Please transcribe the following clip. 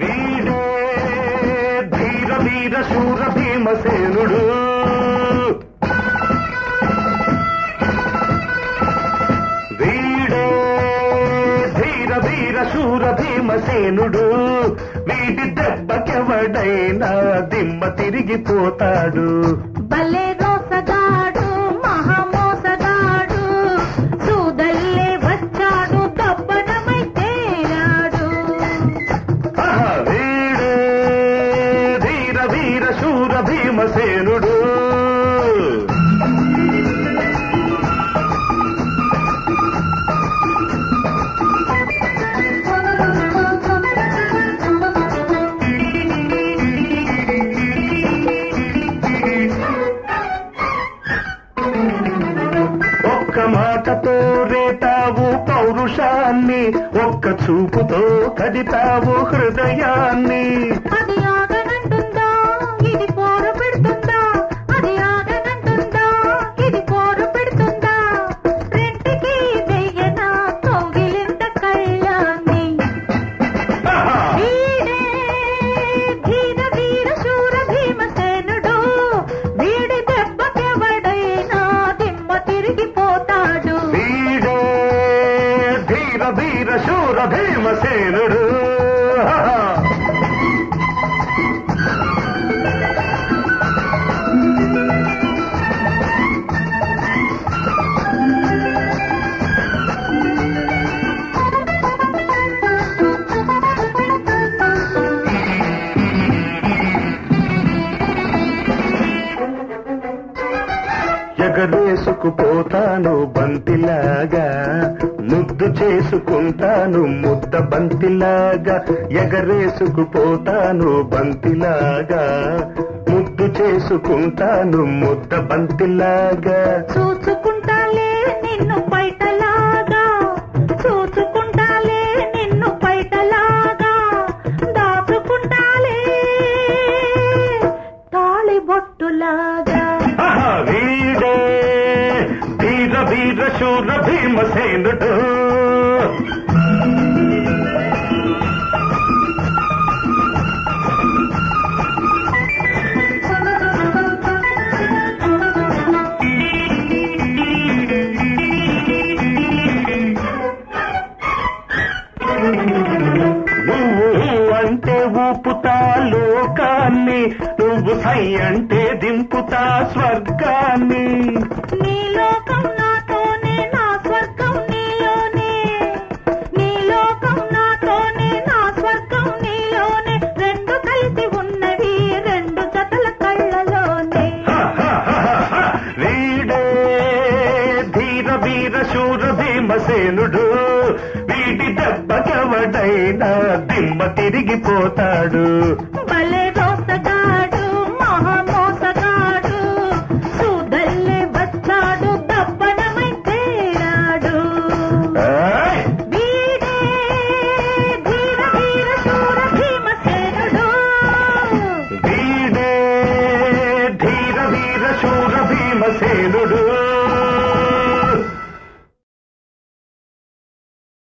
వీడే ధీర వీర శూర భీమసేనుడు, వీడే ధీర వీర శూర భీమసేనుడు, వీడి దెబ్బకెవడైనా దిమ్మ తిరిగిపోతాడు. భలే రోసగాడు మహామోసగాడు, సూదల్లే వచ్చాడు దబ్బనమై తేరాడు. వీడే ధీర వీర శూర భీమసేనుడు. ఒక్క మాటతో రేతావు పౌరుషాన్ని, ఒక్క చూపుతో కదితావు హృదయాన్ని. అది ఆగనంటుందా ఇది పోరు పెడుతుందా, అది ఆగనంటుందా ఇది పోరు పెడుతుందా, రెంటికి వెయ్యనా కౌగిలింత కళ్ళాన్ని. వీడే ధీర వీర శూర భీమసేనుడు, వీడి దెబ్బకెవడైనా దిమ్మ తిరిగిపోతాడు. వీడే ధీర వీర శూర భీమసేనుడు. ఎగరేసుకుపోతాను బంతిలాగా, ముద్దు చేసుకుంటాను ముద్ద బంతిలాగా. ఎగరేసుకుపోతాను బంతిలాగా, ముద్దు చేసుకుంటాను ముద్ద బంతిలాగా. చూచుకుంటాలే నిన్ను బయటలాగా, చూచుకుంటాలే నిన్ను బయటలాగా, దాచుకుంటాలే తాళి బొట్టులాగా. వీడే ధీర వీర శూర భీమసేనుడు. నువ్వు అంటే ఊపుతా లోకాన్ని, నువ్వు సై అంటే దింపుతా స్వర్గాన్ని. నీ లోకం నాతోనే నా స్వర్గం నీలోనే, నీ లోకం నాతోనే నా స్వర్గం నీలోనే, రెండు కలిసి ఉన్నవి రెండు జతల కళ్ళలోనే. వీడే ధీర వీర శూర భీమసేనుడు, వీడి దెబ్బకెవడైనా దిమ్మ తిరిగిపోతాడు. భలే